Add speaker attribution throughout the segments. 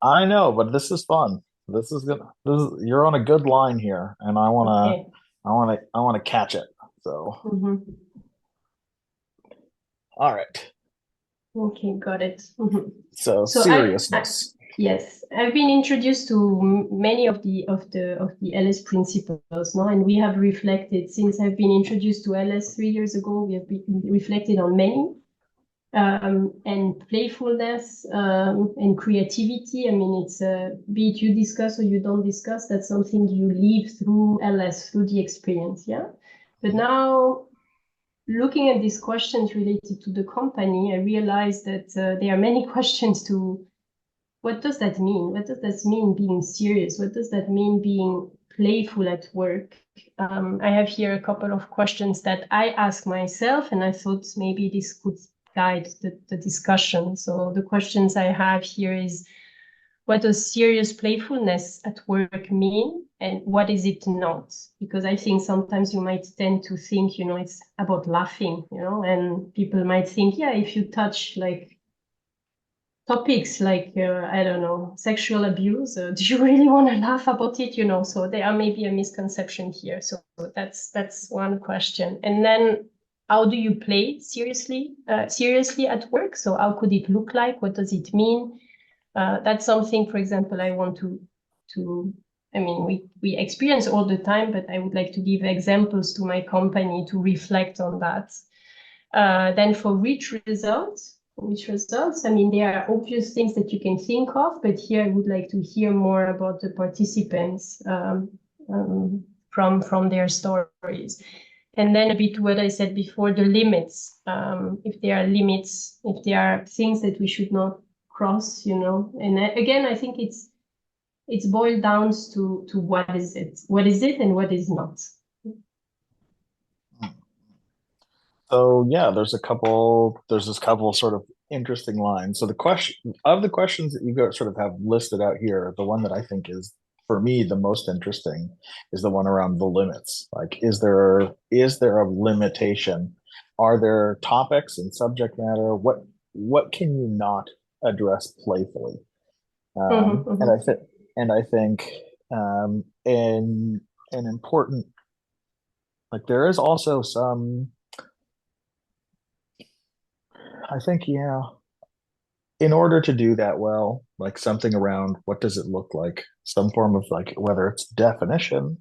Speaker 1: I know, but this is fun. This is good. You're on a good line here, and
Speaker 2: Okay.
Speaker 1: I wanna catch it. So,
Speaker 2: Mm-hmm.
Speaker 1: all right.
Speaker 2: Okay, got it. Mhm.
Speaker 1: So
Speaker 2: So
Speaker 1: seriousness.
Speaker 2: yes, I've been introduced to many of the LS principles, no, and we have reflected since I've been introduced to LS 3 years ago. We have been reflected on many, and playfulness, and creativity. I mean, it's be it you discuss or you don't discuss. That's something you live through LS, through the experience, yeah. But now, looking at these questions related to the company, I realized that there are many questions to what does that mean? What does that mean being serious? What does that mean being playful at work? I have here a couple of questions that I ask myself, and I thought maybe this could guide the discussion. So the questions I have here is, what does serious playfulness at work mean, and what is it not? Because I think sometimes you might tend to think, it's about laughing, and people might think, yeah, if you touch like topics like, I don't know, sexual abuse, do you really want to laugh about it? So there are maybe a misconception here. So that's one question. And then, how do you play seriously at work? So how could it look like? What does it mean? That's something, for example, I want to. I mean, we experience all the time, but I would like to give examples to my company to reflect on that. Then for which results, I mean, there are obvious things that you can think of, but here I would like to hear more about the participants, from their stories. And then a bit what I said before, the limits, if there are limits, if there are things that we should not cross, And again, I think it's boiled down to what is it and what is not.
Speaker 1: So yeah, there's this couple sort of interesting lines. So the questions that you go sort of have listed out here, the one that I think is for me the most interesting is the one around the limits. Like, is there a limitation? Are there topics and subject matter? What can you not address playfully?
Speaker 2: Mhm,
Speaker 1: And
Speaker 2: mhm,
Speaker 1: I think in an important like there is also some I think yeah in order to do that well, like something around what does it look like, some form of like whether it's definition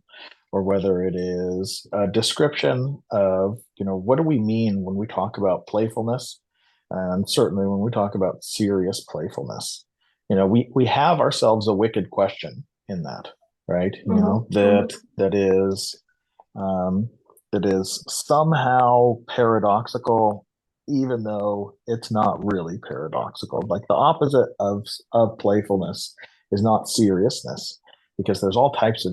Speaker 1: or whether it is a description of, what do we mean when we talk about playfulness? And certainly when we talk about serious playfulness, we have ourselves a wicked question in that, right?
Speaker 2: mhm,
Speaker 1: That is um, that is somehow paradoxical, even though it's not really paradoxical. Like the opposite of playfulness is not seriousness, because there's all types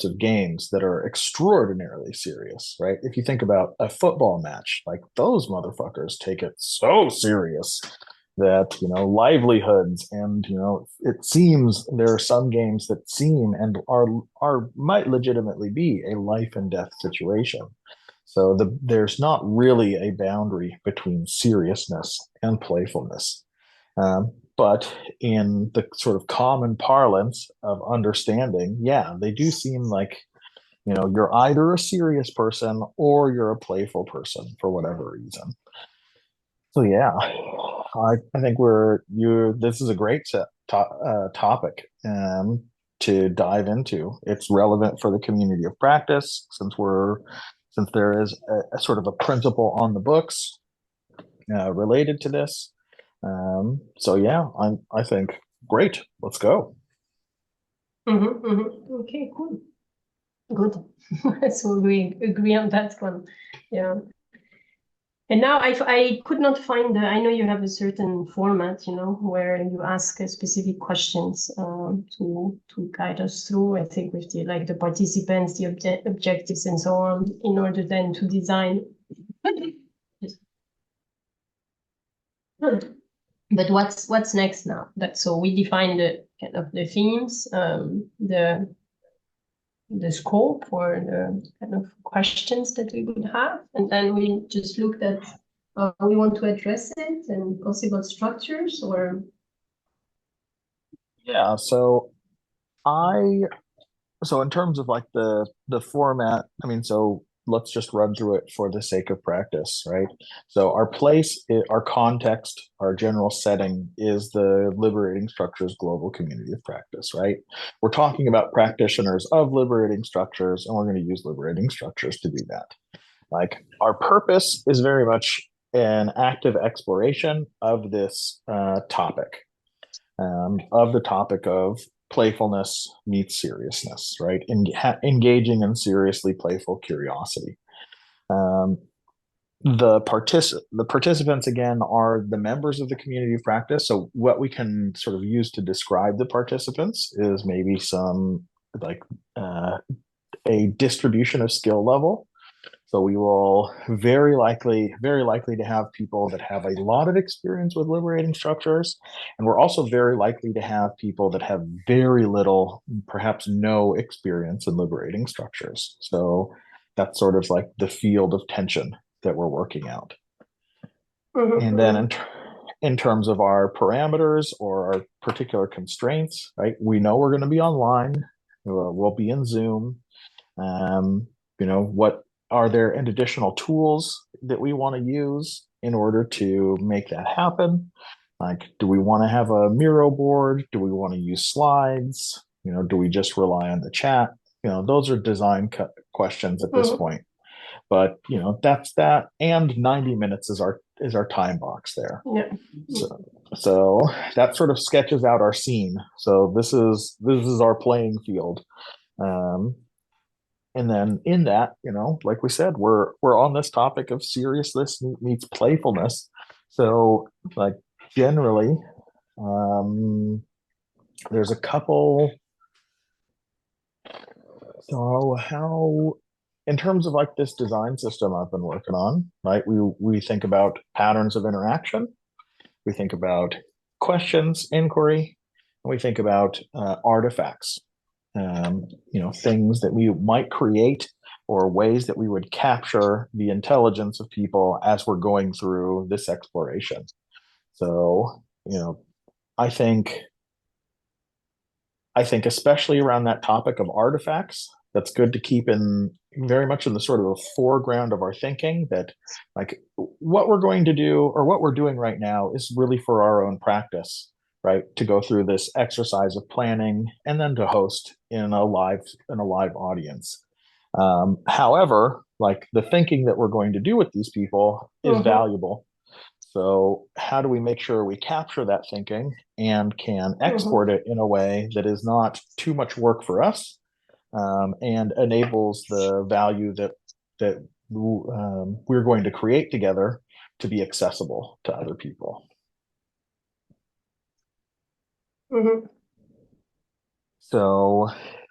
Speaker 1: of games that are extraordinarily serious, right? If you think about a football match, like those motherfuckers take it so serious that livelihoods and it seems there are some games that seem and are might legitimately be a life and death situation. So there's not really a boundary between seriousness and playfulness. But in the sort of common parlance of understanding, yeah, they do seem like you're either a serious person or you're a playful person for whatever reason. So yeah, I think this is a great topic to dive into. It's relevant for the community of practice since there is a sort of a principle on the books related to this. So yeah, I think great. Let's go.
Speaker 2: mhm, mhm. Okay, cool. Good. So we agree on that one. Yeah. And now I could not find I know you have a certain format, where you ask specific questions, to guide us through, I think with the participants, the objectives and so on, in order then to design. But what's next now? So we define the kind of the themes, the scope or the kind of questions that we would have. And then we just looked at how we want to address it and possible structures or.
Speaker 1: Yeah, I so in terms of like the format, I mean, so let's just run through it for the sake of practice, right? So our context, our general setting is the Liberating Structures global community of practice, right? We're talking about practitioners of liberating structures, and we're going to use liberating structures to do that. Like our purpose is very much an active exploration of this topic, of the topic of playfulness meets seriousness, right? Engaging in seriously playful curiosity. Um, the participants again are the members of the community of practice. So what we can sort of use to describe the participants is maybe some like uh, a distribution of skill level. So we will very likely to have people that have a lot of experience with liberating structures. And we're also very likely to have people that have very little, perhaps no experience in liberating structures. So that's sort of like the field of tension that we're working out. And then in terms of our parameters or our particular constraints, right, we know we're going to be online. We'll be in Zoom. Um, what are there additional tools that we want to use in order to make that happen? Like, do we want to have a Miro board? Do we want to use slides? Do we just rely on the chat? Those are design questions at this point. But that's that. And 90 minutes is our time box there.
Speaker 2: Yeah.
Speaker 1: So that sort of sketches out our scene. So this is our playing field. Um, and then in that, like we said, we're on this topic of seriousness meets playfulness. So like generally, there's a couple. So how, in terms of like this design system I've been working on, right? We think about patterns of interaction. We think about questions, inquiry, and we think about artifacts. Things that we might create or ways that we would capture the intelligence of people as we're going through this exploration. So, I think I think especially around that topic of artifacts, that's good to keep in very much in the sort of foreground of our thinking that like what we're going to do or what we're doing right now is really for our own practice, right? To go through this exercise of planning and then to host in a live audience. However, like the thinking that we're going to do with these people is valuable. So, how do we make sure we capture that thinking and can export it in a way that is not too much work for us, and enables the value that we're going to create together to be accessible to other people? So,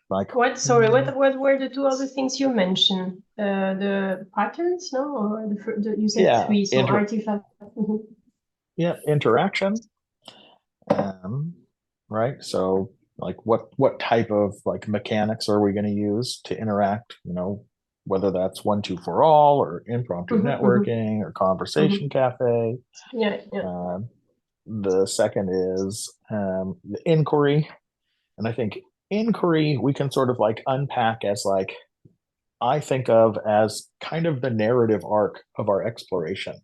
Speaker 1: like,
Speaker 2: what were the two other things you mentioned? The patterns, no? Or you said
Speaker 1: yeah,
Speaker 2: three, so artifact.
Speaker 1: Yeah, interaction. Right. So, like, what type of like mechanics are we going to use to interact? Whether that's 1, 2, for all or impromptu networking or conversation cafe.
Speaker 2: Yeah.
Speaker 1: The second is the inquiry, and I think inquiry we can sort of like unpack as like I think of as kind of the narrative arc of our exploration.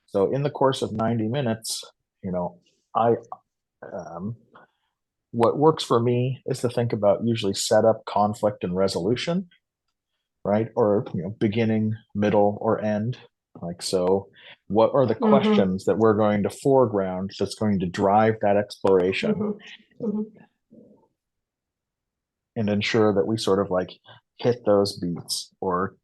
Speaker 1: So in the course of 90 minutes, I um, what works for me is to think about usually setup, conflict, and resolution, right? Or beginning, middle, or end. Like so, what are the questions that we're going to foreground that's going to drive that exploration and ensure that we sort of like hit those beats or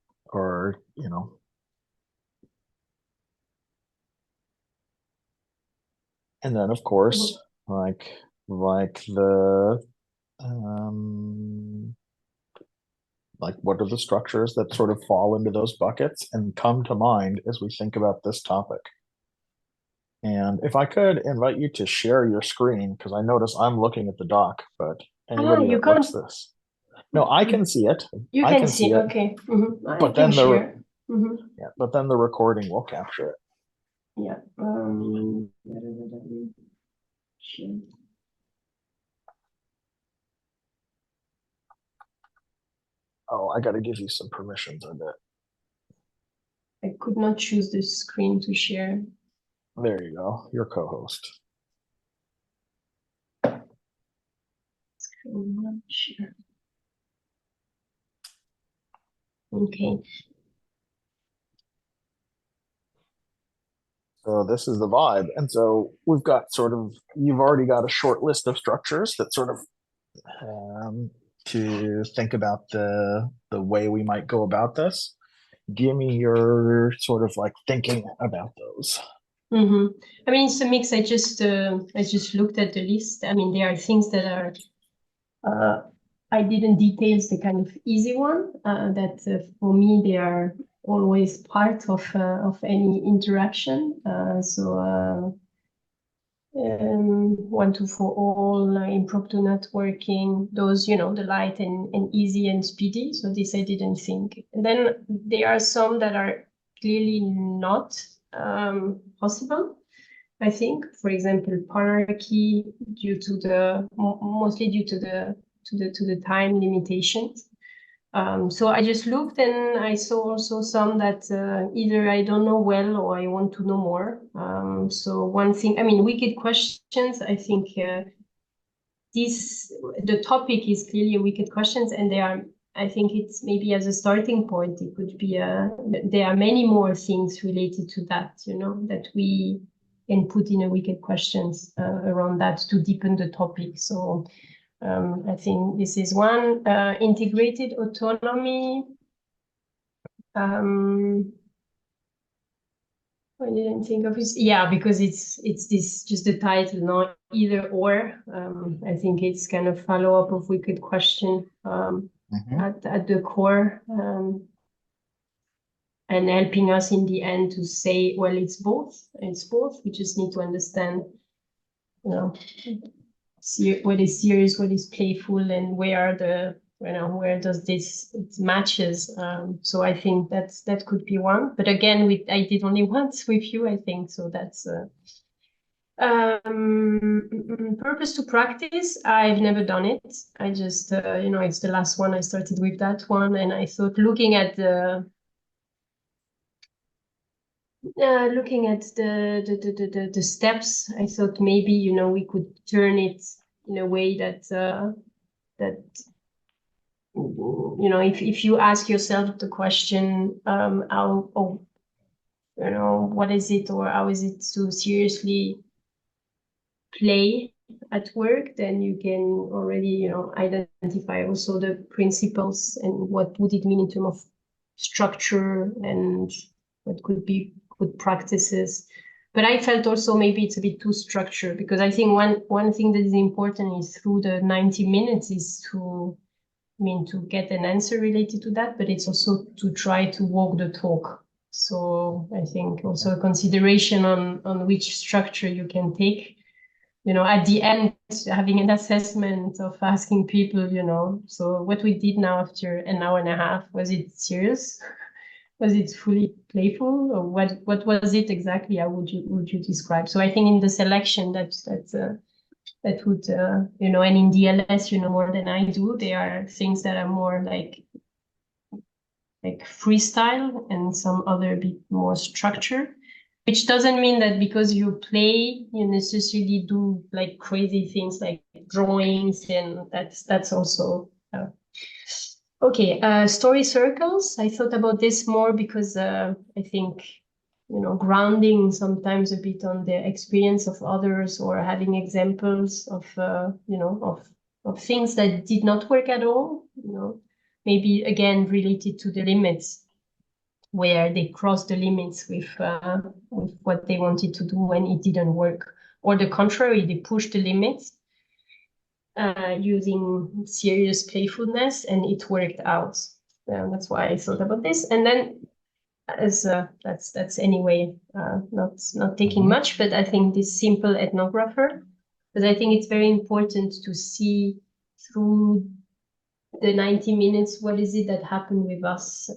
Speaker 1: and then of course like the um like what are the structures that sort of fall into those buckets and come to mind as we think about this topic. And if I could invite you to share your screen, because I notice I'm looking at the doc, but anybody
Speaker 2: you
Speaker 1: that
Speaker 2: can't.
Speaker 1: looks this. No, I can see it.
Speaker 2: You
Speaker 1: I
Speaker 2: can
Speaker 1: see
Speaker 2: see.
Speaker 1: it.
Speaker 2: Okay.
Speaker 1: But then but then the recording will capture it.
Speaker 2: Yeah.
Speaker 1: go. I got to give you some permissions on that.
Speaker 2: I could not choose the screen to share.
Speaker 1: There you go. Your co-host.
Speaker 2: Share. Okay.
Speaker 1: So this is the vibe. And so we've got sort of, you've already got a short list of structures that sort of to think about the way we might go about this. Give me your sort of like thinking about those.
Speaker 2: Mm-hmm. I mean, it's a mix. I just looked at the list. I mean, there are things that are I didn't detail the kind of easy one that for me they are always part of any interaction. One, two, for all, impromptu networking, those, the light and easy and speedy. So this I didn't think. And then there are some that are clearly not possible. I think, for example, pararchy, mostly due to the time limitations. So I just looked and I saw also some that either I don't know well or I want to know more. So one thing, I mean, wicked questions. I think the topic is clearly wicked questions, and I think it's maybe as a starting point, it could be there are many more things related to that, that we can put in a wicked questions around that to deepen the topic. So I think this is one. Integrated autonomy. I didn't think of it. Yeah, because it's this just the title, not either or. I think it's kind of follow up of wicked question at the core, and helping us in the end to say, well, it's both. It's both. We just need to understand, what is serious, what is playful, and where does this matches. So I think that could be one. But again, I did only once with you, I think. So that's purpose to practice. I've never done it. I just it's the last one. I started with that one, and I thought looking at the steps, I thought maybe we could turn it in a way that if you ask yourself the question, what is it, or how is it to seriously play at work, then you can already identify also the principles and what would it mean in terms of structure and what could be good practices. But I felt also maybe it's a bit too structured, because I think one thing that is important is through the 90 minutes is to get an answer related to that, but it's also to try to walk the talk. So I think also a consideration on which structure you can take, at the end, having an assessment of asking people, so what we did now after an hour and a half, was it serious? Was it fully playful, or what was it exactly? How would you describe? So I think in the selection that would, and in DLS, more than I do, there are things that are more like freestyle and some other bit more structure, which doesn't mean that because you play, you necessarily do like crazy things like drawings, and that's also okay. Story circles. I thought about this more because I think grounding sometimes a bit on the experience of others, or having examples of of things that did not work at all, maybe again related to the limits, where they crossed the limits with what they wanted to do and it didn't work, or the contrary, they pushed the limits using serious playfulness and it worked out. That's why I thought about this. And then as that's anyway not taking much, but I think this simple ethnographer, because I think it's very important to see through the 90 minutes what is it that happened with us,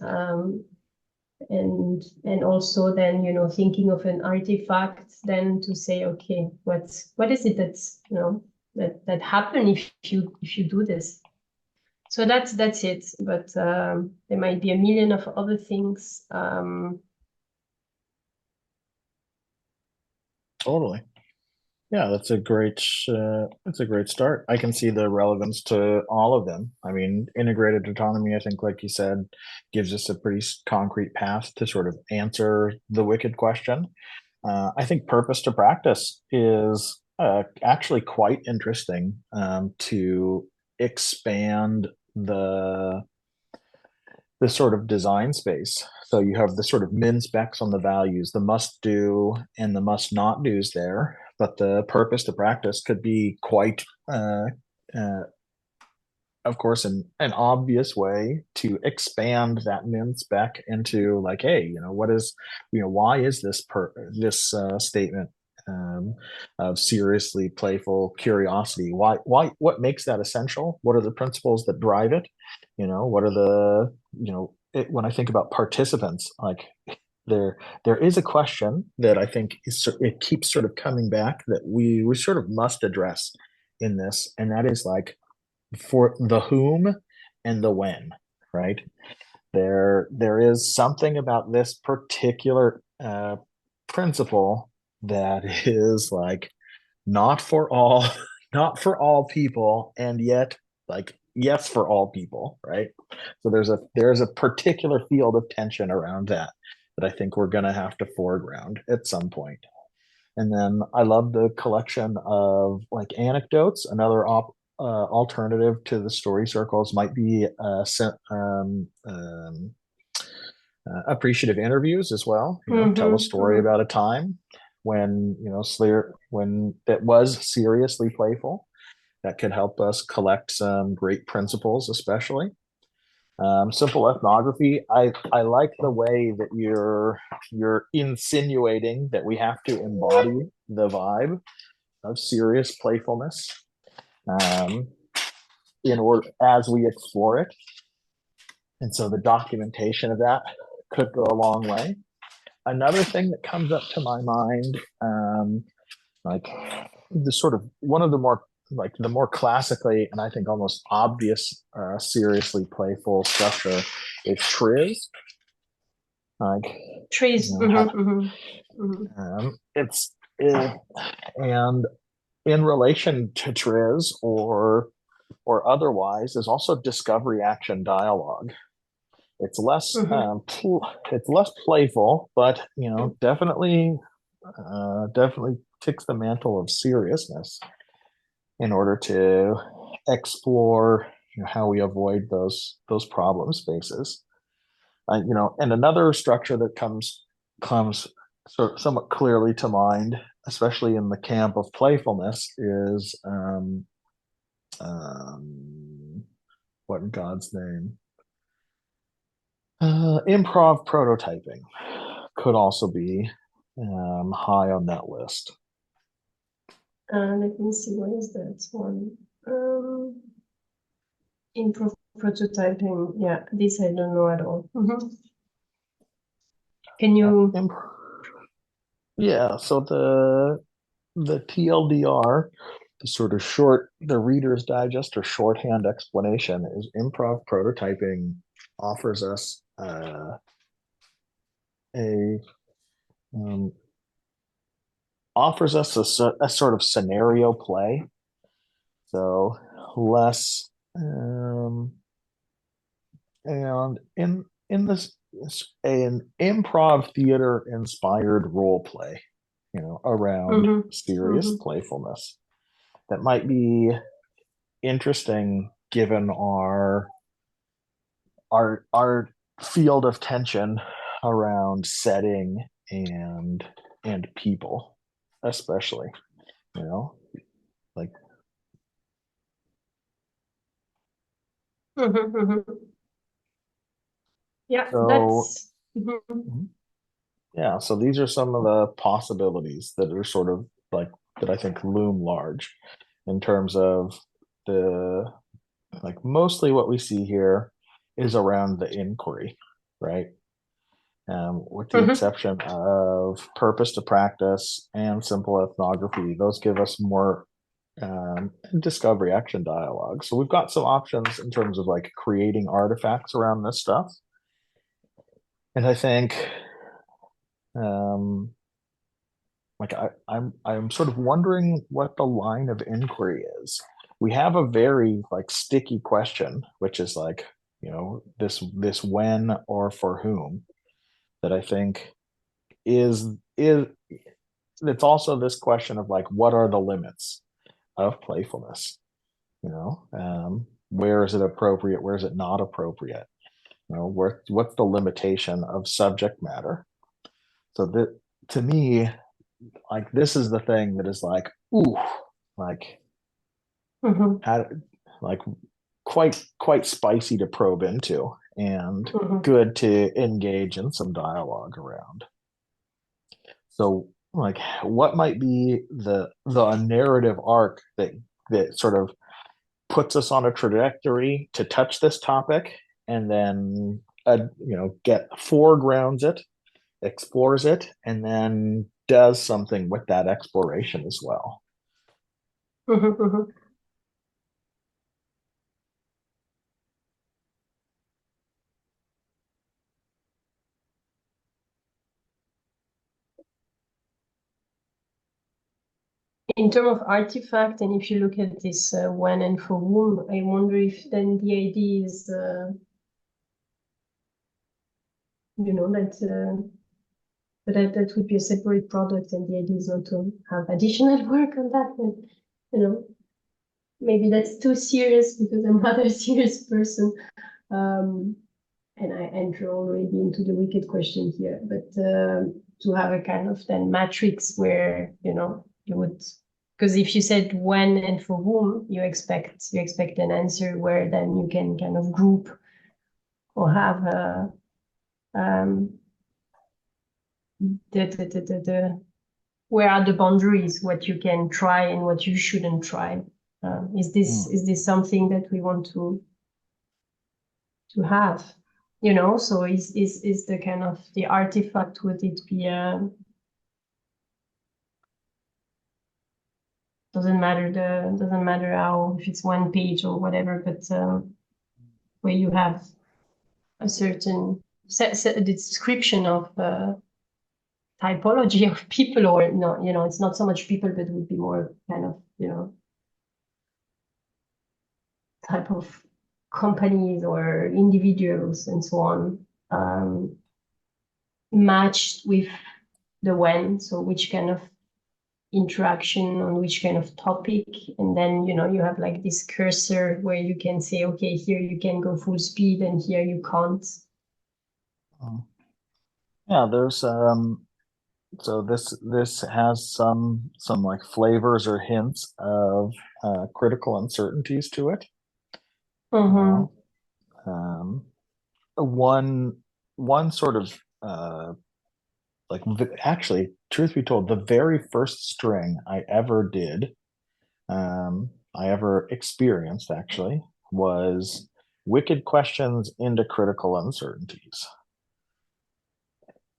Speaker 2: and also then thinking of an artifact, then to say, okay, what is it that's that happen if you do this. So that's it. But there might be a million of other things.
Speaker 1: Totally. Yeah, that's a great start. I can see the relevance to all of them. I mean, integrated autonomy, I think, like you said, gives us a pretty concrete path to sort of answer the wicked question. I think purpose to practice is actually quite interesting to expand the sort of design space. So you have the sort of min specs on the values, the must do and the must not do's there. But the purpose to practice could be quite, uh, of course, an obvious way to expand that min spec into like, hey, what is, why is this statement of seriously playful curiosity? What makes that essential? What are the principles that drive it? What are when I think about participants, like there is a question that I think it keeps sort of coming back that we sort of must address in this, and that is like for the whom and the when, right? There is something about this particular principle that is like not for all, not for all people, and yet like yes for all people, right? So there's a particular field of tension around that I think we're going to have to foreground at some point. And then I love the collection of like anecdotes. Another alternative to the story circles might be appreciative interviews as well. Tell a story about a time when when it was seriously playful. That could help us collect some great principles, especially. Simple ethnography. I like the way that you're insinuating that we have to embody the vibe of serious playfulness um, in order as we explore it, and so the documentation of that could go a long way. Another thing that comes up to my mind, like the sort of one of the more like the more classically and I think almost obvious seriously playful structure is Triz. Like
Speaker 2: Trees.
Speaker 1: it's and in relation to Triz or otherwise is also discovery action dialogue. It's less it's less playful, but definitely ticks the mantle of seriousness in order to explore how we avoid those problem spaces. And another structure that comes sort of somewhat clearly to mind, especially in the camp of playfulness, is what in God's name? Improv prototyping could also be high on that list.
Speaker 2: Let me see, what is that one? Improv prototyping. Yeah, this I don't know at all. Can you?
Speaker 1: Yeah, so the TLDR, the sort of the Reader's Digest or shorthand explanation is improv prototyping offers us a um, offers us a sort of scenario play. So less and in this an improv theater inspired role play, around serious playfulness that might be interesting given our field of tension around setting and people, especially, like
Speaker 2: Yeah,
Speaker 1: so.
Speaker 2: that's.
Speaker 1: Yeah, so these are some of the possibilities that are sort of like that I think loom large in terms of the like mostly what we see here is around the inquiry, right? With the exception of purpose to practice and simple ethnography, those give us more and discovery action dialogue. So we've got some options in terms of like creating artifacts around this stuff. And I think um, like I'm sort of wondering what the line of inquiry is. We have a very like sticky question, which is like, this when or for whom, that I think is it's also this question of like, what are the limits of playfulness? Where is it appropriate? Where is it not appropriate? What's the limitation of subject matter? So that, to me, like, this is the thing that is like, ooh, like,
Speaker 2: Mm-hmm.
Speaker 1: how, like, quite spicy to probe into, and
Speaker 2: Mm-hmm.
Speaker 1: good to engage in some dialogue around. So, like, what might be the narrative arc that sort of puts us on a trajectory to touch this topic, and then get foregrounds it, explores it, and then does something with that exploration as well.
Speaker 2: Mm-hmm. Mm-hmm. In terms of artifact, and if you look at this when and for whom, I wonder if then the idea is, that would be a separate product, and the idea is not to have additional work on that. But, maybe that's too serious because I'm not a serious person. Um, and I enter already into the wicked question here, but to have a kind of then matrix where, you would, because if you said when and for whom, you expect an answer where then you can kind of group or have um, the where are the boundaries, what you can try and what you shouldn't try. Is this
Speaker 1: Mm.
Speaker 2: is this something that we want to have? So is the kind of the artifact, would it be doesn't matter how, if it's one page or whatever, but where you have a certain description of typology of people, or no, it's not so much people, but it would be more kind of, type of companies or individuals and so on, matched with the when, so which kind of interaction on which kind of topic, and then you have like this cursor where you can say, okay, here you can go full speed and here you can't.
Speaker 1: Yeah, there's so this has some like flavors or hints of critical uncertainties to it. You
Speaker 2: Mm-hmm.
Speaker 1: know, um, one one sort of like, actually, truth be told, the very first string I ever experienced, actually, was wicked questions into critical uncertainties,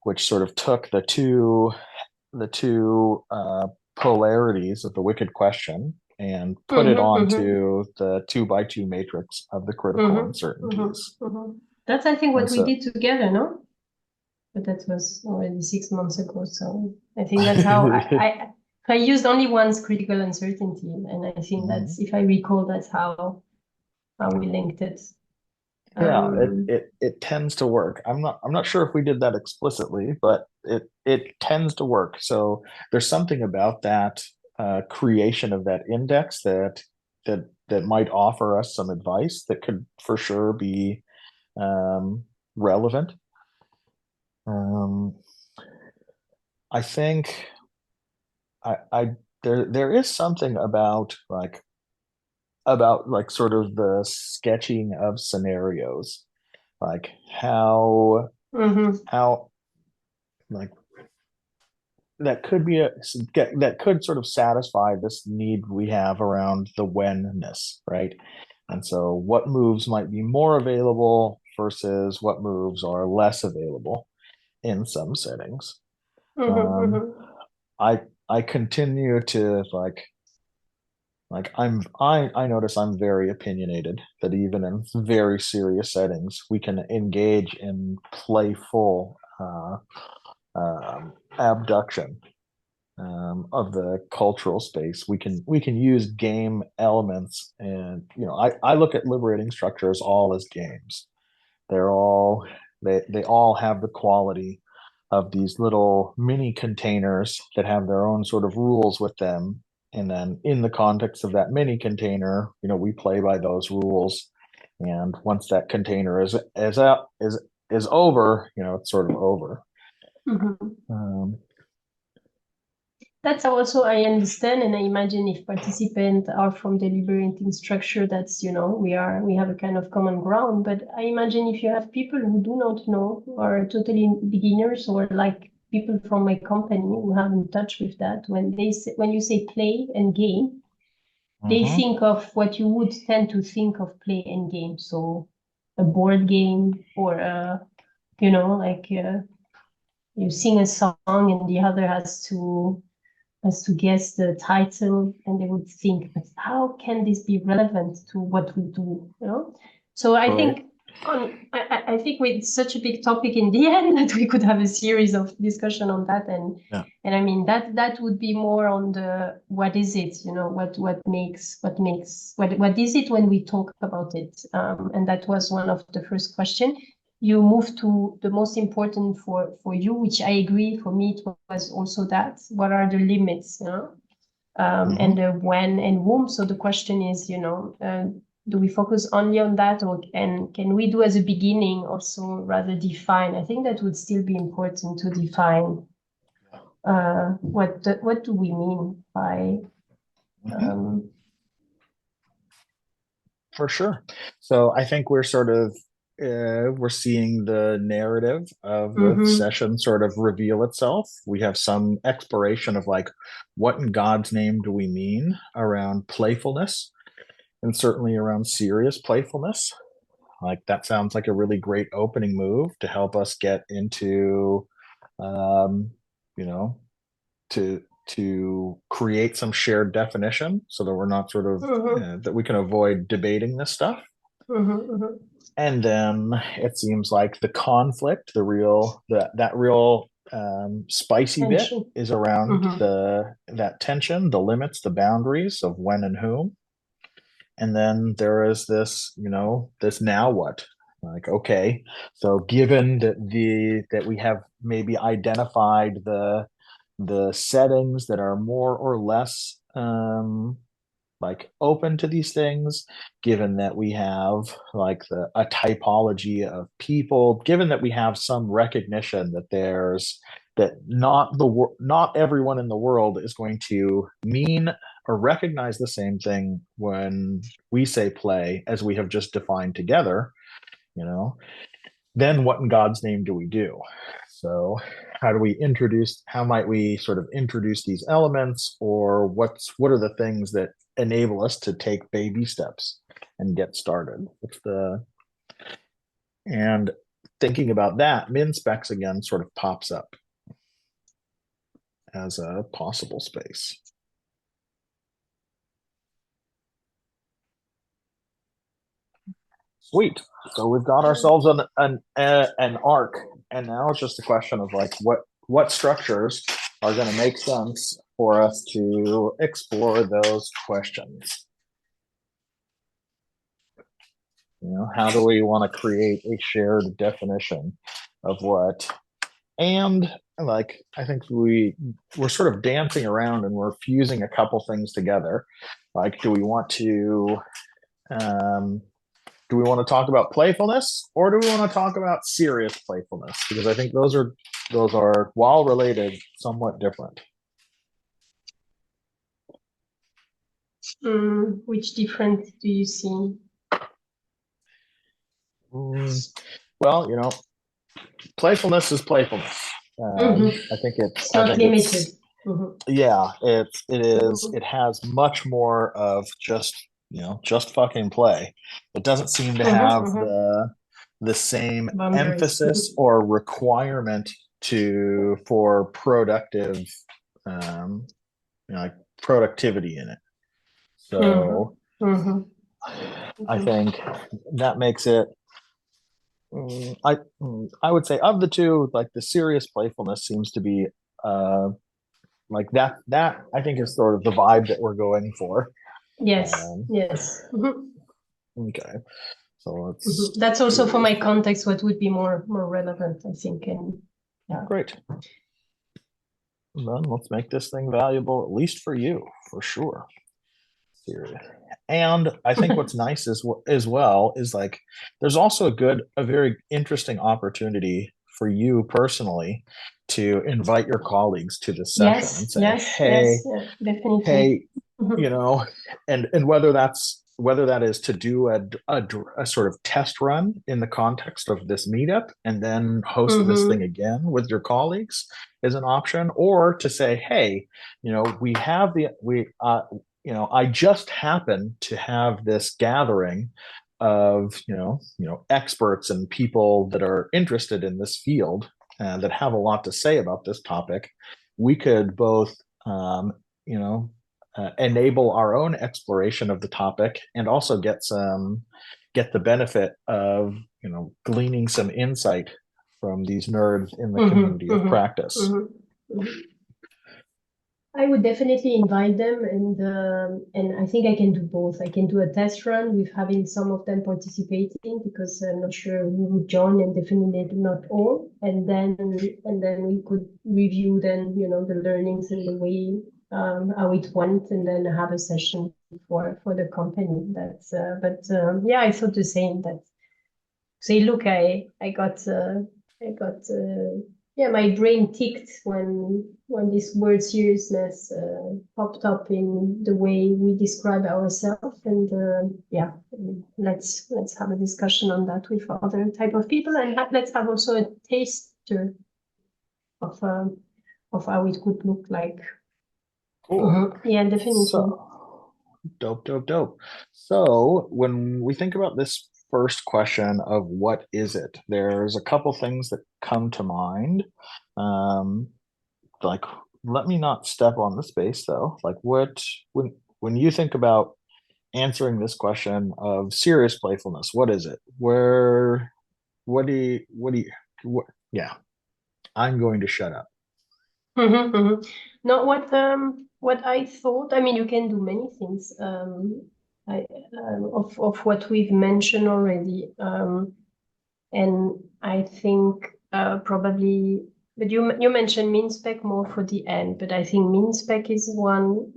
Speaker 1: which sort of took the two polarities of the wicked question and put it
Speaker 2: Mm-hmm. Mm-hmm.
Speaker 1: onto the 2 by 2 matrix of the critical
Speaker 2: Mm-hmm.
Speaker 1: uncertainties.
Speaker 2: Mm-hmm. That's, I think,
Speaker 1: And
Speaker 2: what we
Speaker 1: so,
Speaker 2: did together, no? But that was already 6 months ago. So I think that's how I used only once critical uncertainty, and I think
Speaker 1: Mhm.
Speaker 2: that's, if I recall, that's how we linked it.
Speaker 1: Yeah, it,
Speaker 2: Um,
Speaker 1: it it tends to work. I'm not sure if we did that explicitly, but it tends to work. So there's something about that creation of that index that might offer us some advice that could for sure be um, relevant. Um, I think I there is something about sort of the sketching of scenarios, like
Speaker 2: mhm,
Speaker 1: how like that could sort of satisfy this need we have around the whenness, right? And so what moves might be more available versus what moves are less available in some settings.
Speaker 2: mhm,
Speaker 1: Um,
Speaker 2: mhm,
Speaker 1: I I continue to like Like I notice I'm very opinionated, that even in very serious settings, we can engage in playful abduction of the cultural space. We can use game elements, and I look at liberating structures all as games. They're all they all have the quality of these little mini containers that have their own sort of rules with them. And then in the context of that mini container, we play by those rules. And once that container is over, it's sort of over.
Speaker 2: Mhm.
Speaker 1: Um,
Speaker 2: That's how also I understand, and I imagine if participants are from the liberating structure, that's, we have a kind of common ground. But I imagine if you have people who do not know, or totally beginners, or like people from my company who haven't touched with that, when you say play and game, they
Speaker 1: mhm.
Speaker 2: think of what you would tend to think of play and game. So a board game, or like you sing a song and the other has to guess the title, and they would think, but how can this be relevant to what we do? So I
Speaker 1: Right.
Speaker 2: think I think with such a big topic in the end that we could have a series of discussion on that, and
Speaker 1: Yeah.
Speaker 2: and I mean that would be more on the what is it, what is it when we talk about it, and that was one of the first question. You move to the most important for you, which I agree. For me, it was also that. What are the limits, and the when and whom? So the question is, do we focus only on that, and can we do as a beginning also rather define? I think that would still be important to define what do we mean by.
Speaker 1: For sure. So I think we're sort of we're seeing the narrative of the session sort of reveal itself. We have some exploration of like, what in God's name do we mean around playfulness, and certainly around serious playfulness. Like that sounds like a really great opening move to help us get into, um, you know, to create some shared definition, so that we're not sort of that we can avoid debating this stuff. And then it seems like the conflict, that real spicy
Speaker 2: Tension.
Speaker 1: bit is around that tension, the limits, the boundaries of when and whom. And then there is this now what? Like, okay, so given that we have maybe identified the settings that are more or less like open to these things, given that we have like a typology of people, given that we have some recognition that not everyone in the world is going to mean or recognize the same thing when we say play as we have just defined together, you know then what in God's name do we do? So how might we sort of introduce these elements, or what are the things that enable us to take baby steps and get started? And thinking about that, min specs again sort of pops up as a possible space. Sweet. So we've got ourselves an arc, and now it's just a question of like what structures are going to make sense for us to explore those questions. How do we want to create a shared definition of what? And like, I think we're sort of dancing around and we're fusing a couple things together. Like, um, do we want to talk about playfulness, or do we want to talk about serious playfulness? Because I think those are, while related, somewhat different.
Speaker 2: Which difference do you see?
Speaker 1: Well, playfulness is playfulness. I think
Speaker 2: It's not limited.
Speaker 1: Yeah,
Speaker 2: Mhm.
Speaker 1: it has much more of just fucking play. It doesn't seem to have the same
Speaker 2: Boundaries.
Speaker 1: emphasis or requirement for productive, like productivity in it. So
Speaker 2: Mm-hmm.
Speaker 1: I
Speaker 2: Mm-hmm.
Speaker 1: think that makes it I would say of the two, like the serious playfulness seems to be uh like that I think is sort of the vibe that we're going for.
Speaker 2: Yes,
Speaker 1: Um
Speaker 2: yes. Mm-hmm.
Speaker 1: okay. So
Speaker 2: Mm-hmm.
Speaker 1: let's
Speaker 2: That's also for
Speaker 1: serious.
Speaker 2: my context what would be more relevant, I think. And yeah.
Speaker 1: Great. Then let's make this thing valuable, at least for you, for sure. Serious. And I think what's nice is as well is like there's also a very interesting opportunity for you personally to invite your colleagues to this session and
Speaker 2: Yes,
Speaker 1: say,
Speaker 2: yes,
Speaker 1: hey,
Speaker 2: yes, yeah, definitely.
Speaker 1: hey, you know, and whether that is to do a sort of test run in the context of this meetup and then host this thing
Speaker 2: Mm-hmm.
Speaker 1: again with your colleagues is an option, or to say, hey, we have I just happen to have this gathering of experts and people that are interested in this field and that have a lot to say about this topic. We could both um, you know enable our own exploration of the topic and also get the benefit of gleaning some insight from these nerds in the community
Speaker 2: Mm-hmm.
Speaker 1: of
Speaker 2: Mm-hmm.
Speaker 1: practice.
Speaker 2: Mm-hmm. I would definitely invite them, and I think I can do both. I can do a test run with having some of them participating because I'm not sure who would join, and definitely not all. And then we could review then the learnings and the way how it went, and then have a session for the company. That's but yeah, I thought the same. That say, look, I got yeah, my brain ticked when this word seriousness popped up in the way we describe ourselves, and yeah, let's have a discussion on that with other type of people, and let's have also a taster of how it could look like.
Speaker 1: Cool.
Speaker 2: Yeah, definitely.
Speaker 1: So dope. So when we think about this first question of what is it, there's a couple things that come to mind. Um, like, let me not step on the space though. Like, when you think about answering this question of serious playfulness, what is it? What do you, what? Yeah, I'm going to shut up.
Speaker 2: Not what I thought. I mean, you can do many things. I of what we've mentioned already. And I think probably, but you mentioned min spec more for the end, but I think min spec is one.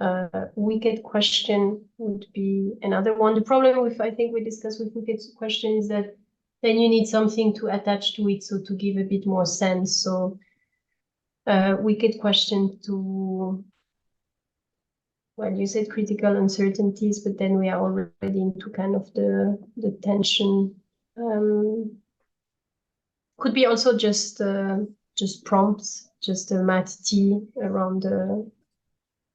Speaker 2: Wicked question would be another one. The problem with, I think we discussed with wicked question is that then you need something to attach to it, so to give a bit more sense. So wicked question to, well, you said critical uncertainties, but then we are already into kind of the tension. Could be also just prompts, just a math T around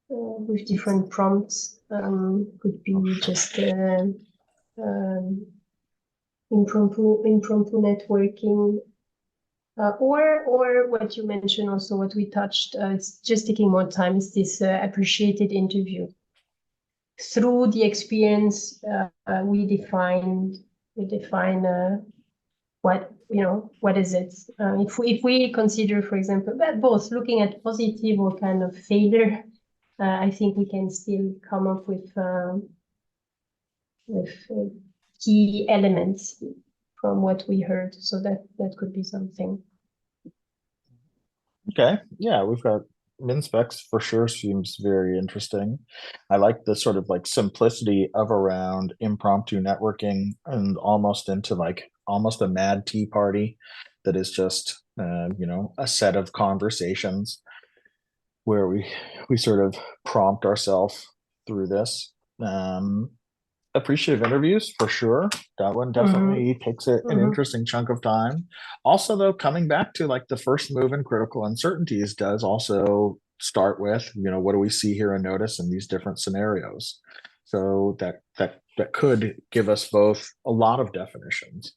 Speaker 2: with different prompts. Could be just impromptu networking, or what you mentioned also, what we touched. It's just taking more time. Is this appreciated interview? Through the experience, we define what is it. If we consider, for example, but both looking at positive or kind of failure, I think we can still come up with key elements from what we heard, so that could be something.
Speaker 1: Okay. Yeah, we've got min specs for sure seems very interesting. I like the sort of like simplicity of around impromptu networking and almost into like almost a mad tea party that is just a set of conversations where we sort of prompt ourselves through this. Um, Appreciative interviews for sure. That one
Speaker 2: Mm-hmm.
Speaker 1: definitely takes an
Speaker 2: Mm-hmm.
Speaker 1: interesting chunk of time. Also, though, coming back to like the first move in critical uncertainties does also start with, what do we see, hear, and notice in these different scenarios? So that could give us both a lot of definitions.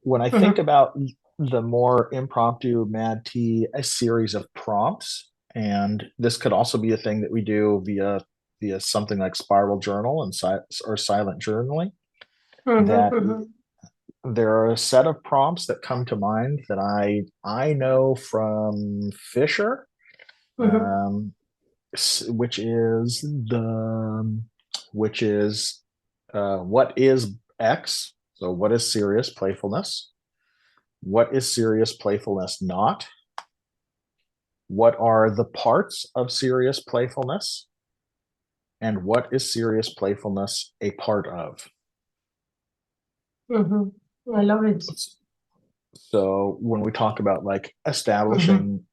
Speaker 1: When I think
Speaker 2: Mm-hmm.
Speaker 1: about the more impromptu Mad Tea, a series of prompts, and this could also be a thing that we do via via something like spiral journal and or silent journaling,
Speaker 2: Mm-hmm,
Speaker 1: that
Speaker 2: mm-hmm,
Speaker 1: there are a set of prompts that come to mind that I know from Fisher,
Speaker 2: mm-hmm,
Speaker 1: um, which is the which is what is X? So what is serious playfulness? What is serious playfulness not? What are the parts of serious playfulness? And what is serious playfulness a part of?
Speaker 2: mm-hmm. I love it.
Speaker 1: So when we talk about like
Speaker 2: Mm-hmm,
Speaker 1: establishing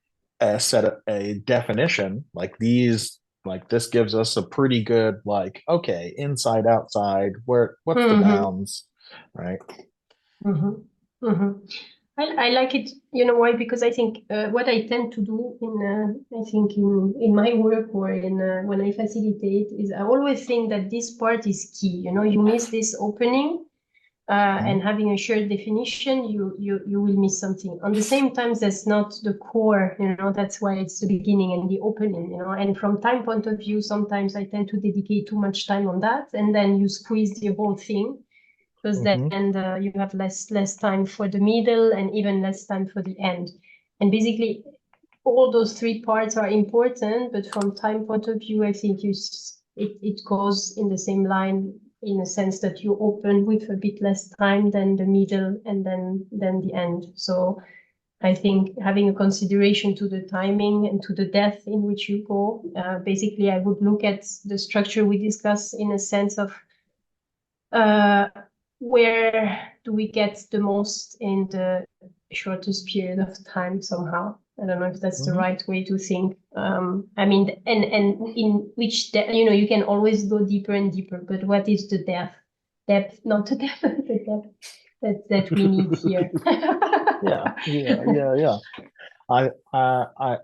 Speaker 1: a definition, like these, like this gives us a pretty good like, okay, inside, outside, what's the
Speaker 2: mm-hmm,
Speaker 1: bounds, right?
Speaker 2: mm-hmm, mm-hmm. I like it. You know why? Because I think what I tend to do in my work or in when I facilitate is I always think that this part is key. You know, you miss this opening and
Speaker 1: Mhm.
Speaker 2: having a shared definition, you will miss something. On the same time, that's not the core. You know, that's why it's the beginning and the opening. You know, and from time point of view, sometimes I tend to dedicate too much time on that, and then you squeeze the whole thing because then
Speaker 1: Mhm.
Speaker 2: you have less time for the middle and even less time for the end. And basically, all those three parts are important, but from time point of view, I think it goes in the same line in a sense that you open with a bit less time than the middle and then the end. So I think having a consideration to the timing and to the depth in which you go, basically, I would look at the structure we discuss in a sense of uh, where do we get the most in the shortest period of time somehow? I don't know if that's the
Speaker 1: Mhm.
Speaker 2: right way to think. I mean, and in which you know, you can always go deeper and deeper, but what is the depth? Depth, not the depth, the depth that we need here.
Speaker 1: Yeah.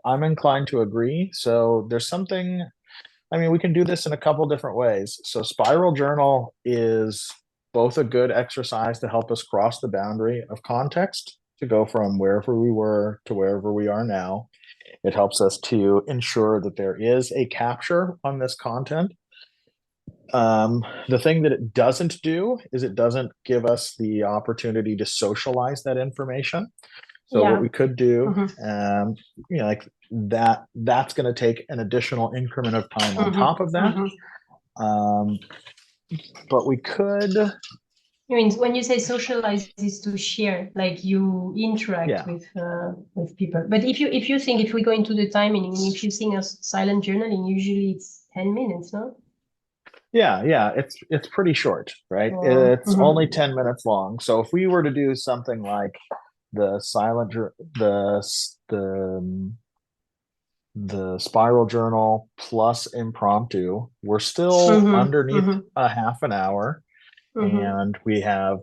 Speaker 1: I'm inclined to agree. So there's something. I mean, we can do this in a couple different ways. So spiral journal is both a good exercise to help us cross the boundary of context to go from wherever we were to wherever we are now. It helps us to ensure that there is a capture on this content. The thing that it doesn't do is it doesn't give us the opportunity to socialize that information. So what
Speaker 2: Yeah.
Speaker 1: we could do,
Speaker 2: Mm-hmm.
Speaker 1: like that's going to take an additional increment of time on top of
Speaker 2: Mm-hmm.
Speaker 1: that.
Speaker 2: Mm-hmm.
Speaker 1: Um, but we could,
Speaker 2: I mean, when you say socialize is to share, like you interact
Speaker 1: yeah,
Speaker 2: with people. But if you think if we go into the timing, and if you think of silent journaling, usually it's 10 minutes, no?
Speaker 1: yeah, it's pretty short, right?
Speaker 2: Or
Speaker 1: It's only 10 minutes long. So if we were to do something like the silent, the spiral journal plus impromptu, we're still underneath a half an hour, and we have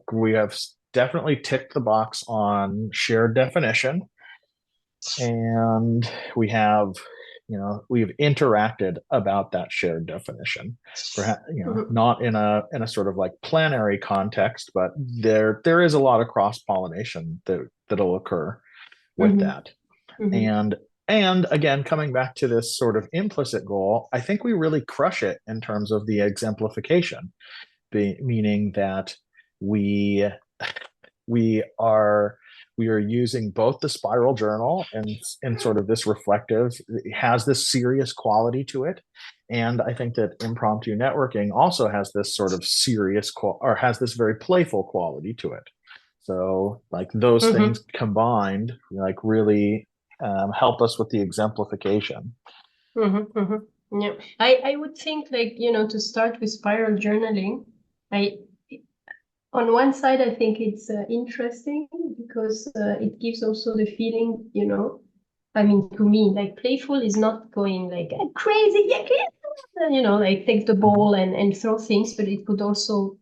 Speaker 1: definitely ticked the box on shared definition, and we've interacted about that shared definition, perhaps not in a sort of like planary context, but there is a lot of cross pollination that'll occur with that. And again, coming back to this sort of implicit goal, I think we really crush it in terms of the exemplification, meaning that we we are we are using both the spiral journal and sort of this reflective, it has this serious quality to it, and I think that impromptu networking also has this sort of serious or has this very playful quality to it. So like those things combined like really help us with the exemplification.
Speaker 2: Yeah, I would think like to start with spiral journaling. I On one side, I think it's interesting because it gives also the feeling, I mean, to me, like playful is not going like crazy, yeah, like take the ball and throw things, but it could also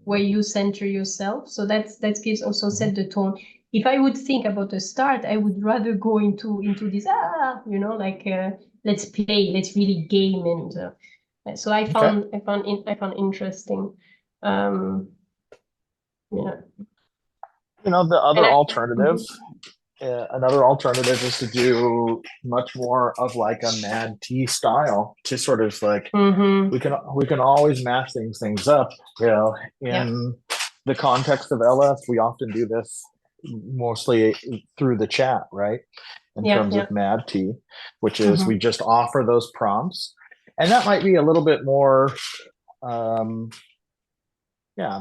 Speaker 2: where you center yourself. So that gives also set the tone. If I would think about a start, I would rather go into this like let's play, let's really game, and so
Speaker 1: Okay.
Speaker 2: I found interesting. Um, yeah,
Speaker 1: The
Speaker 2: and
Speaker 1: other
Speaker 2: I.
Speaker 1: alternative
Speaker 2: Mhm.
Speaker 1: another alternative is to do much more of like a Mad T style to sort of like
Speaker 2: Mm-hmm.
Speaker 1: we can always match things up, you know,
Speaker 2: Yeah.
Speaker 1: in the context of LS, we often do this mostly through the chat, right? In
Speaker 2: Yeah.
Speaker 1: terms
Speaker 2: Yeah.
Speaker 1: of Mad T, which is we
Speaker 2: Mm-hmm.
Speaker 1: just offer those prompts. And that might be a little bit more um yeah,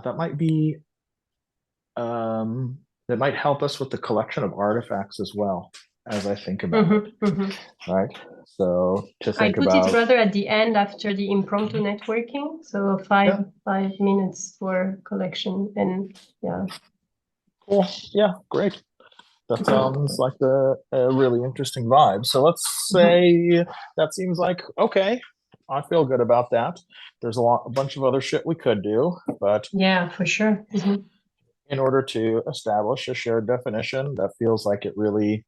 Speaker 1: um that might help us with the collection of artifacts as well, as I think about it,
Speaker 2: Mm-hmm. Mm-hmm.
Speaker 1: right? So to
Speaker 2: I
Speaker 1: think
Speaker 2: put it
Speaker 1: about,
Speaker 2: rather at the end after the impromptu networking. So
Speaker 1: yeah,
Speaker 2: 5 minutes for collection and yeah.
Speaker 1: cool, yeah, great. That sounds like a really interesting vibe. So let's
Speaker 2: Mm-hmm.
Speaker 1: say that seems like okay. I feel good about that. There's a bunch of other shit we could do, but
Speaker 2: Yeah, for sure. Mm-hmm.
Speaker 1: in order to establish a shared definition, that feels like it really